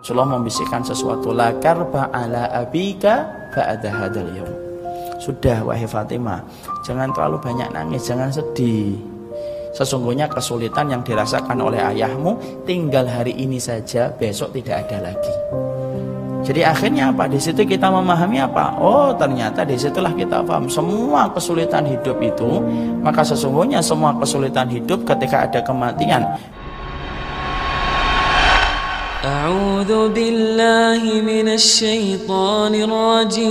Rasulullah membisikkan sesuatu, la karba ala abika ba'da hadzal yaum. Sudah wahai Fatimah, jangan terlalu banyak nangis, jangan sedih. Sesungguhnya kesulitan yang dirasakan oleh ayahmu tinggal hari ini saja, besok tidak ada lagi. Jadi akhirnya apa? Di situ kita memahami apa? Oh, ternyata di situlah kita paham semua kesulitan hidup itu, maka sesungguhnya semua kesulitan hidup ketika ada kematian. A'udzu billahi minasy syaithanir rajim.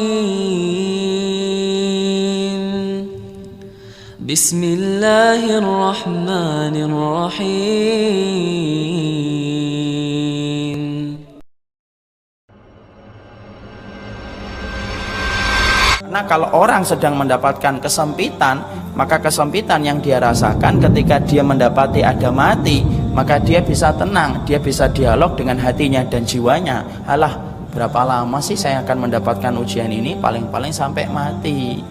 Bismillahirrahmanirrahim. Nah, kalau orang sedang mendapatkan kesempitan, maka kesempitan yang dia rasakan ketika dia mendapati ada mati, maka dia bisa tenang, dia bisa dialog dengan hatinya dan jiwanya. Alah, berapa lama sih saya akan mendapatkan ujian ini? Paling-paling sampai mati.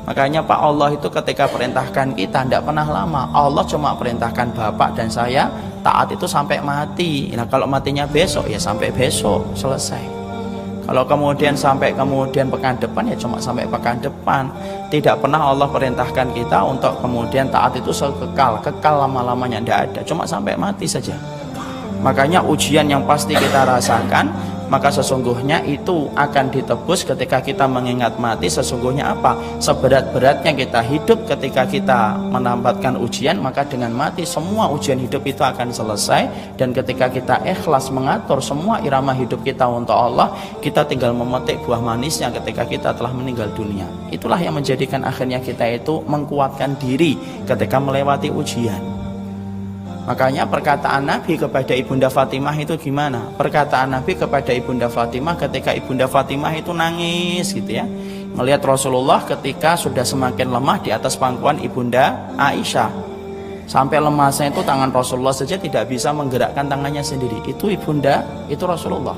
Makanya Pak Allah itu ketika perintahkan kita tidak pernah lama. Allah cuma perintahkan bapak dan saya taat itu sampai mati. Nah, kalau matinya besok ya sampai besok, selesai. Kalau kemudian sampai kemudian pekan depan ya cuma sampai pekan depan. Tidak pernah Allah perintahkan kita untuk kemudian taat itu kekal lama-lamanya, tidak ada, cuma sampai mati saja. Makanya ujian yang pasti kita rasakan, maka sesungguhnya itu akan ditebus ketika kita mengingat mati. Sesungguhnya apa? Seberat-beratnya kita hidup ketika kita mendapatkan ujian, maka dengan mati semua ujian hidup itu akan selesai. Dan ketika kita ikhlas mengatur semua irama hidup kita untuk Allah, kita tinggal memetik buah manisnya ketika kita telah meninggal dunia. Itulah yang menjadikan akhirnya kita itu mengkuatkan diri ketika melewati ujian. Makanya perkataan Nabi kepada Ibunda Fatimah itu gimana? Perkataan Nabi kepada Ibunda Fatimah ketika Ibunda Fatimah itu nangis gitu ya, melihat Rasulullah ketika sudah semakin lemah di atas pangkuan Ibunda Aisyah, sampai lemasnya itu tangan Rasulullah saja tidak bisa menggerakkan tangannya sendiri. Itu Ibunda, itu Rasulullah.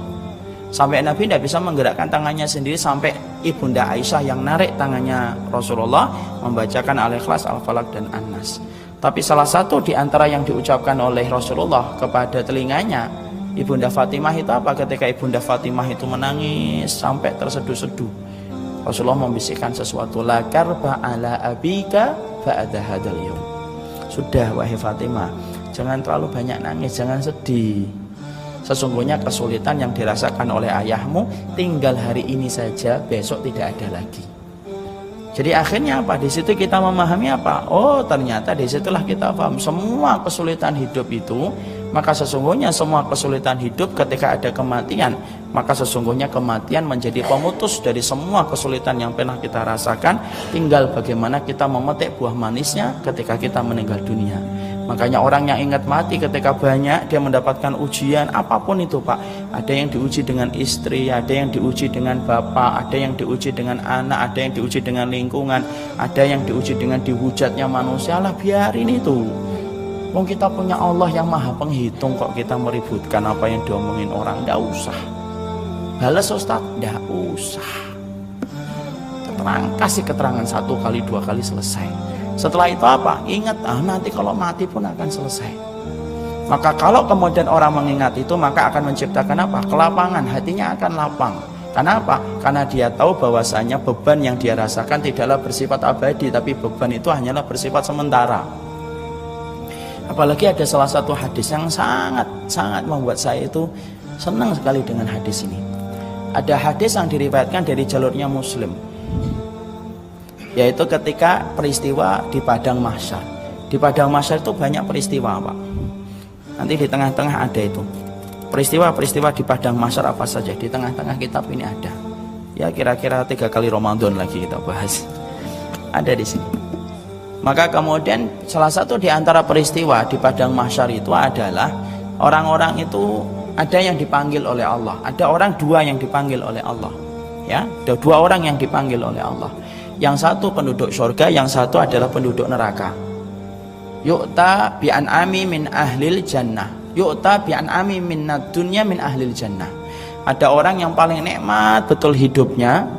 Sampai Nabi tidak bisa menggerakkan tangannya sendiri, sampai Ibunda Aisyah yang narik tangannya Rasulullah membacakan Al-Ikhlas, Al-Falaq dan An-Nas. Tapi salah satu di antara yang diucapkan oleh Rasulullah kepada telinganya Ibunda Fatimah itu apa? Ketika Ibunda Fatimah itu menangis sampai terseduh-seduh, Rasulullah membisikkan sesuatu, la karba ala abika ba'da hadzal yaum. Sudah wahai Fatimah, jangan terlalu banyak nangis, jangan sedih. Sesungguhnya kesulitan yang dirasakan oleh ayahmu tinggal hari ini saja, besok tidak ada lagi. Jadi akhirnya apa? Di situ kita memahami apa? Oh, ternyata di situlah kita paham semua kesulitan hidup itu, maka sesungguhnya semua kesulitan hidup ketika ada kematian, maka sesungguhnya kematian menjadi pemutus dari semua kesulitan yang pernah kita rasakan. Tinggal bagaimana kita memetik buah manisnya ketika kita meninggal dunia. Makanya orang yang ingat mati ketika banyak dia mendapatkan ujian apapun itu Pak. Ada yang diuji dengan istri, ada yang diuji dengan bapak, ada yang diuji dengan anak, ada yang diuji dengan lingkungan, ada yang diuji dengan dihujatnya manusia. Lah biarin itu. Wong kita punya Allah yang maha penghitung, kok kita meributkan apa yang diomongin orang. Nggak usah. Balas Ustaz, nggak usah. Kasih keterangan 1 kali 2 kali selesai. Setelah itu apa? Ingat, nanti kalau mati pun akan selesai. Maka kalau kemudian orang mengingat itu, maka akan menciptakan apa? Kelapangan, hatinya akan lapang. Kenapa? Karena dia tahu bahwasanya beban yang dia rasakan tidaklah bersifat abadi, tapi beban itu hanyalah bersifat sementara. Apalagi ada salah satu hadis yang sangat membuat saya itu senang sekali dengan hadis ini. Ada hadis yang diriwayatkan dari jalurnya Muslim, yaitu ketika peristiwa di Padang Mahsyar. Di Padang Mahsyar itu banyak peristiwa Pak. Nanti di tengah-tengah ada itu peristiwa-peristiwa di Padang Mahsyar apa saja. Di tengah-tengah kitab ini ada. Ya kira-kira 3 kali Ramadan lagi kita bahas. Ada di sini. Maka kemudian salah satu di antara peristiwa di Padang Mahsyar itu adalah orang-orang itu ada yang dipanggil oleh Allah. Ada orang 2 yang dipanggil oleh Allah. Ya, ada 2 orang yang dipanggil oleh Allah. Yang satu penduduk surga, yang satu adalah penduduk neraka. Yu'ta bi'an'ami min ahlil jannah, yu'ta bi'an'ami min dunya min ahlil jannah. Ada orang yang paling nikmat betul hidupnya,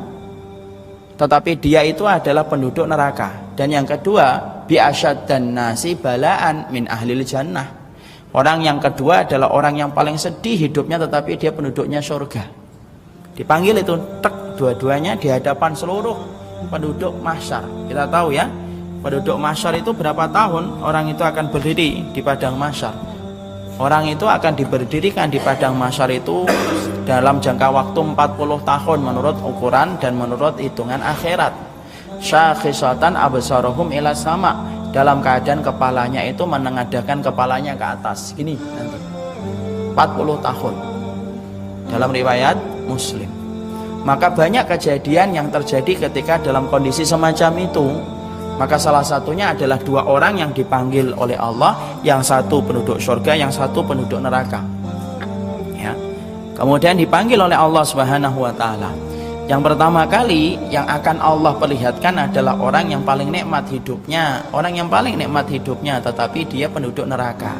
tetapi dia itu adalah penduduk neraka. Dan yang kedua, bi'asyaddan nasi balaan min ahlil jannah. Orang yang kedua adalah orang yang paling sedih hidupnya tetapi dia penduduknya surga. Dipanggil itu tek, dua-duanya di hadapan seluruh penduduk mahsyar. Kita tahu ya, penduduk mahsyar itu berapa tahun orang itu akan berdiri di padang mahsyar. Orang itu akan diberdirikan di padang mahsyar itu dalam jangka waktu 40 tahun menurut ukuran dan menurut hitungan akhirat. Syakhisatan absaruhum ila sama, dalam keadaan kepalanya itu menengadahkan kepalanya ke atas gini nanti 40 tahun dalam riwayat Muslim. Maka banyak kejadian yang terjadi ketika dalam kondisi semacam itu. Maka salah satunya adalah dua orang yang dipanggil oleh Allah, yang satu penduduk surga, yang satu penduduk neraka ya. Kemudian dipanggil oleh Allah Subhanahu wa ta'ala. Yang pertama kali yang akan Allah perlihatkan adalah orang yang paling nikmat hidupnya. Orang yang paling nikmat hidupnya tetapi dia penduduk neraka.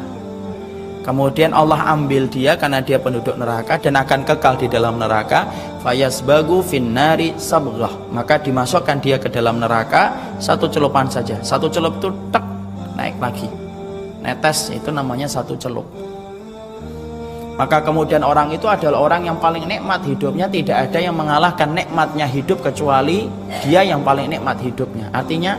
Kemudian Allah ambil dia karena dia penduduk neraka dan akan kekal di dalam neraka. Fayasbagu finnari sabghah. Maka dimasukkan dia ke dalam neraka satu celupan saja. Satu celup itu tek, naik lagi. Netes itu namanya satu celup. Maka kemudian orang itu adalah orang yang paling nikmat hidupnya. Tidak ada yang mengalahkan nikmatnya hidup kecuali dia yang paling nikmat hidupnya. Artinya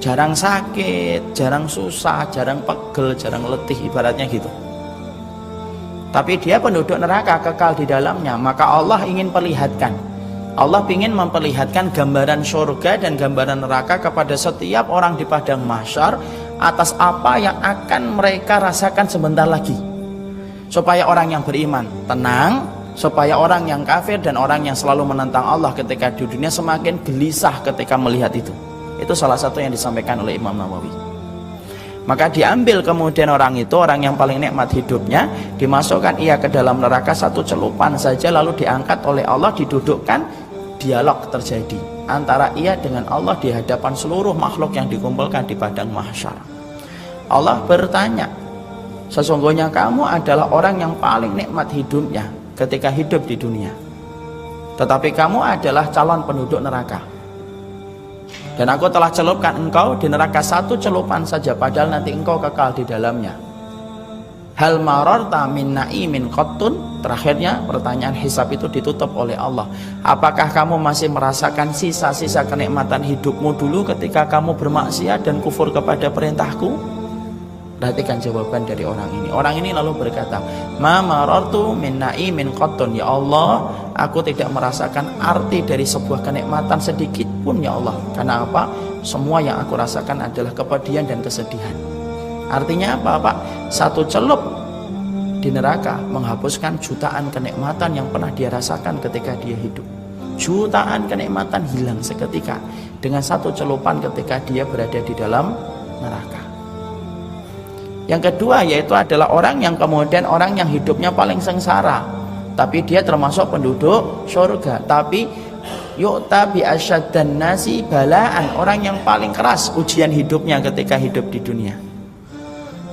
jarang sakit, jarang susah, jarang pegel, jarang letih, ibaratnya gitu. Tapi dia penduduk neraka, kekal di dalamnya. Maka Allah ingin perlihatkan, Allah ingin memperlihatkan gambaran surga dan gambaran neraka kepada setiap orang di padang mahsyar atas apa yang akan mereka rasakan sebentar lagi, supaya orang yang beriman tenang, supaya orang yang kafir dan orang yang selalu menentang Allah ketika di dunia semakin gelisah ketika melihat itu. Itu salah satu yang disampaikan oleh Imam Nawawi. Maka diambil kemudian orang itu, orang yang paling nikmat hidupnya, dimasukkan ia ke dalam neraka satu celupan saja, lalu diangkat oleh Allah, didudukkan, dialog terjadi antara ia dengan Allah di hadapan seluruh makhluk yang dikumpulkan di padang mahsyar. Allah bertanya, sesungguhnya kamu adalah orang yang paling nikmat hidupnya ketika hidup di dunia, tetapi kamu adalah calon penduduk neraka. Dan aku telah celupkan engkau di neraka satu celupan saja, padahal nanti engkau kekal di dalamnya. Hal mararta min na'imin qattun. Terakhirnya pertanyaan hisab itu ditutup oleh Allah. Apakah kamu masih merasakan sisa-sisa kenikmatan hidupmu dulu ketika kamu bermaksiat dan kufur kepada perintahku? Perhatikan jawaban dari orang ini. Orang ini lalu berkata, ma marartu min na'imin qattun. Ya Allah, aku tidak merasakan arti dari sebuah kenikmatan sedikit pun ya Allah. Karena apa? Semua yang aku rasakan adalah kepedihan dan kesedihan. Artinya apa Pak? Satu celup di neraka menghapuskan jutaan kenikmatan yang pernah dia rasakan ketika dia hidup. Jutaan kenikmatan hilang seketika dengan satu celupan ketika dia berada di dalam neraka. Yang kedua yaitu adalah orang yang kemudian orang yang hidupnya paling sengsara, tapi dia termasuk penduduk surga, tapi yu'ta bi asyaddan nasi balaan, orang yang paling keras ujian hidupnya ketika hidup di dunia.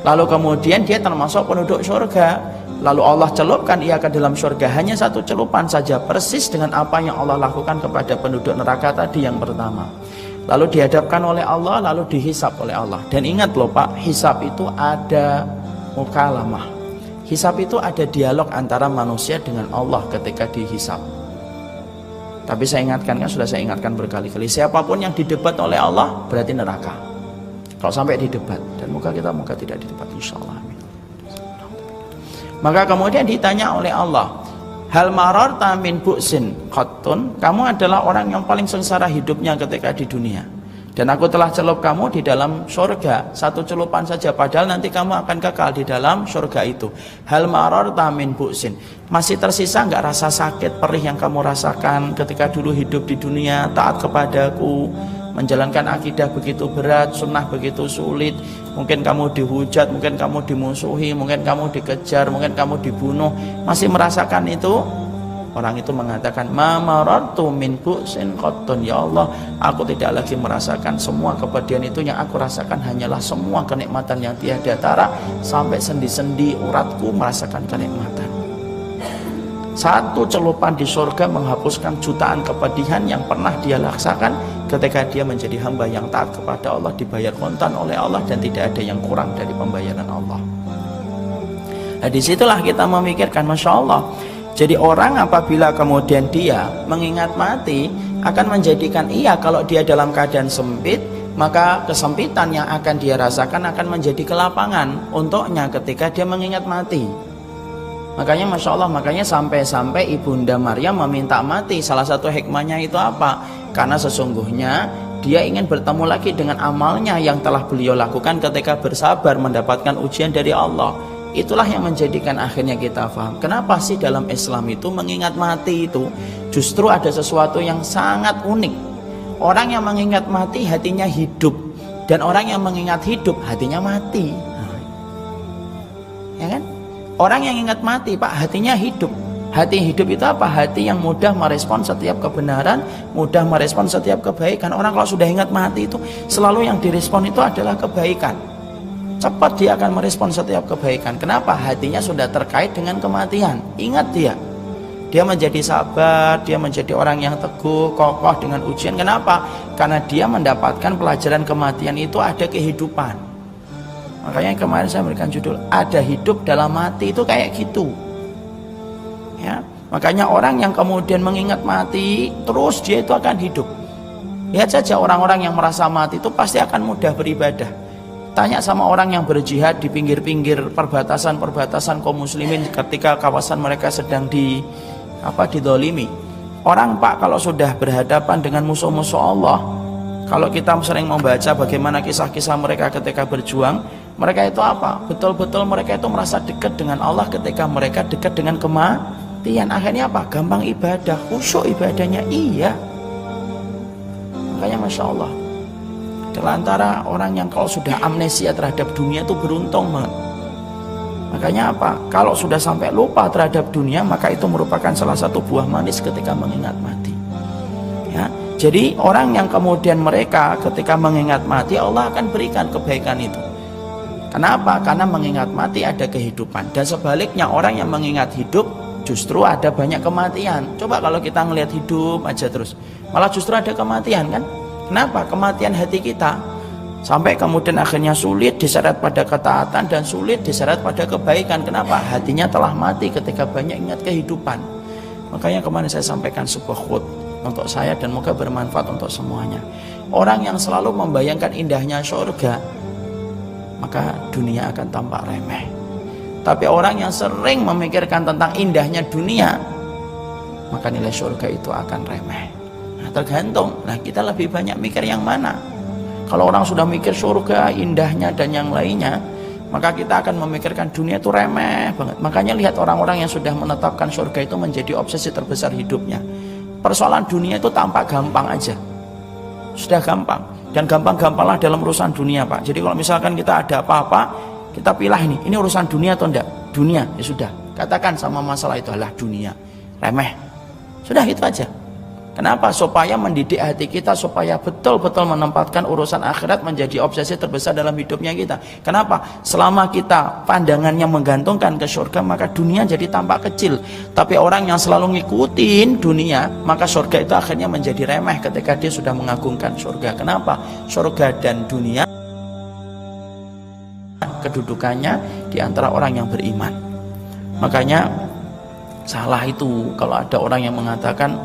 Lalu kemudian dia termasuk penduduk surga, lalu Allah celupkan ia ke dalam surga hanya satu celupan saja, persis dengan apa yang Allah lakukan kepada penduduk neraka tadi yang pertama. Lalu dihadapkan oleh Allah, lalu dihisap oleh Allah. Dan ingat loh Pak, hisap itu ada mukalamah. Hisap itu ada dialog antara manusia dengan Allah ketika dihisap. Tapi saya ingatkan, kan sudah saya ingatkan berkali-kali, siapapun yang didebat oleh Allah berarti neraka. Kalau sampai didebat, dan moga tidak didebat insyaallah. Maka kemudian ditanya oleh Allah, hal mararta min bu'sin qattun, kamu adalah orang yang paling sengsara hidupnya ketika di dunia, dan aku telah celup kamu di dalam surga satu celupan saja, padahal nanti kamu akan kekal di dalam surga itu. Hal mararta min bu'sin, masih tersisa nggak rasa sakit perih yang kamu rasakan ketika dulu hidup di dunia, taat kepadaku, menjalankan akidah begitu berat, sunnah begitu sulit, mungkin kamu dihujat, mungkin kamu dimusuhi, mungkin kamu dikejar, mungkin kamu dibunuh, masih merasakan itu? Orang itu mengatakan, ma marartu min bu'sin qattun, ya Allah, aku tidak lagi merasakan semua kepedihan itu, yang aku rasakan hanyalah semua kenikmatan yang tiada tara, sampai sendi-sendi uratku merasakan kenikmatan. Satu celupan di surga menghapuskan jutaan kepedihan yang pernah dia rasakan ketika dia menjadi hamba yang taat kepada Allah, dibayar kontan oleh Allah dan tidak ada yang kurang dari pembayaran Allah. Nah, disitulah kita memikirkan, Masya Allah. Jadi orang apabila kemudian dia mengingat mati akan menjadikan kalau dia dalam keadaan sempit, maka kesempitan yang akan dia rasakan akan menjadi kelapangan untuknya ketika dia mengingat mati. Makanya Masya Allah, makanya sampai-sampai Ibunda Maryam meminta mati. Salah satu hikmahnya itu apa? Karena sesungguhnya dia ingin bertemu lagi dengan amalnya yang telah beliau lakukan ketika bersabar mendapatkan ujian dari Allah. Itulah yang menjadikan akhirnya kita paham kenapa sih dalam Islam itu mengingat mati itu justru ada sesuatu yang sangat unik. Orang yang mengingat mati hatinya hidup, dan orang yang mengingat hidup hatinya mati. Ya kan? Orang yang ingat mati, Pak, hatinya hidup. Hati hidup itu apa? Hati yang mudah merespon setiap kebenaran, mudah merespon setiap kebaikan. Orang kalau sudah ingat mati itu selalu yang direspon itu adalah kebaikan. Cepat dia akan merespon setiap kebaikan. Kenapa? Hatinya sudah terkait dengan kematian. Ingat dia menjadi sabar, dia menjadi orang yang teguh, kokoh dengan ujian. Kenapa? Karena dia mendapatkan pelajaran kematian itu ada kehidupan. Makanya kemarin saya berikan judul ada hidup dalam mati, itu kayak gitu. Ya, makanya orang yang kemudian mengingat mati terus dia itu akan hidup. Lihat saja orang-orang yang merasa mati itu pasti akan mudah beribadah. Tanya sama orang yang berjihad di pinggir-pinggir perbatasan kaum muslimin ketika kawasan mereka sedang didolimi. Orang, Pak, kalau sudah berhadapan dengan musuh-musuh Allah, kalau kita sering membaca bagaimana kisah-kisah mereka ketika berjuang, mereka itu apa? Betul-betul mereka itu merasa dekat dengan Allah ketika mereka dekat dengan kematian. Akhirnya apa? Gampang ibadah, khusyuk ibadahnya. Iya. Makanya Masya Allah, antara orang yang kalau sudah amnesia terhadap dunia itu beruntung banget. Makanya apa? Kalau sudah sampai lupa terhadap dunia, maka itu merupakan salah satu buah manis ketika mengingat mati. Ya, jadi orang yang kemudian mereka ketika mengingat mati, Allah akan berikan kebaikan itu. Kenapa? Karena mengingat mati ada kehidupan. Dan sebaliknya orang yang mengingat hidup justru ada banyak kematian. Coba kalau kita ngelihat hidup aja terus, malah justru ada kematian kan? Kenapa? Kematian hati kita sampai kemudian akhirnya sulit diseret pada ketaatan dan sulit diseret pada kebaikan. Kenapa? Hatinya telah mati ketika banyak ingat kehidupan. Makanya kemarin saya sampaikan sebuah quote untuk saya dan moga bermanfaat untuk semuanya. Orang yang selalu membayangkan indahnya surga, maka dunia akan tampak remeh. Tapi orang yang sering memikirkan tentang indahnya dunia, maka nilai surga itu akan remeh. Tergantung, kita lebih banyak mikir yang mana. Kalau orang sudah mikir surga, indahnya dan yang lainnya, maka kita akan memikirkan dunia itu remeh banget. Makanya lihat orang-orang yang sudah menetapkan surga itu menjadi obsesi terbesar hidupnya. Persoalan dunia itu tampak gampang aja, sudah gampang. Dan gampang-gampanglah dalam urusan dunia, Pak. Jadi kalau misalkan kita ada apa-apa, kita pilih ini urusan dunia atau enggak? Dunia, ya sudah, katakan sama masalah itu adalah dunia, remeh. Sudah, itu aja. Kenapa? Supaya mendidik hati kita supaya betul-betul menempatkan urusan akhirat menjadi obsesi terbesar dalam hidupnya kita. Kenapa? Selama kita pandangannya menggantungkan ke surga, maka dunia jadi tampak kecil. Tapi orang yang selalu ngikutin dunia, maka surga itu akhirnya menjadi remeh ketika dia sudah mengagungkan surga. Kenapa? Surga dan dunia kedudukannya di antara orang yang beriman. Makanya salah itu kalau ada orang yang mengatakan,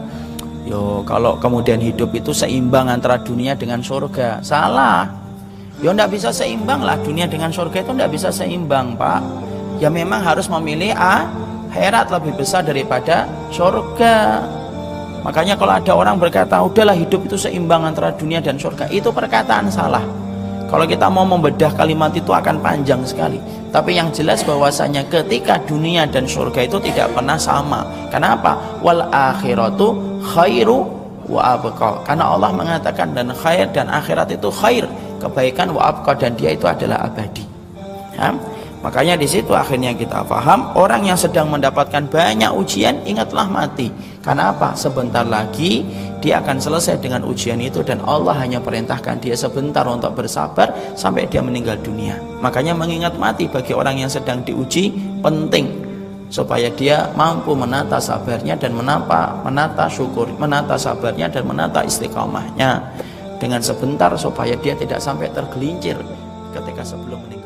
kalau kemudian hidup itu seimbang antara dunia dengan surga. Salah. Enggak bisa seimbang lah, dunia dengan surga itu enggak bisa seimbang, Pak. Ya memang harus memilih akhirat lebih besar daripada surga. Makanya kalau ada orang berkata, udahlah hidup itu seimbang antara dunia dan surga, itu perkataan salah. Kalau kita mau membedah kalimat itu akan panjang sekali. Tapi yang jelas bahwasanya ketika dunia dan surga itu tidak pernah sama. Kenapa? Wal akhiratu khairu wa abqa. Karena Allah mengatakan dan khair dan akhirat itu khair, kebaikan, wa abqa, dan dia itu adalah abadi. Ya? Makanya di situ akhirnya kita paham, orang yang sedang mendapatkan banyak ujian, ingatlah mati. Karena apa? Sebentar lagi dia akan selesai dengan ujian itu, dan Allah hanya perintahkan dia sebentar untuk bersabar sampai dia meninggal dunia. Makanya mengingat mati bagi orang yang sedang diuji penting, supaya dia mampu menata sabarnya dan menata syukur, menata sabarnya dan menata istiqomahnya dengan sebentar, supaya dia tidak sampai tergelincir ketika sebelum meninggal.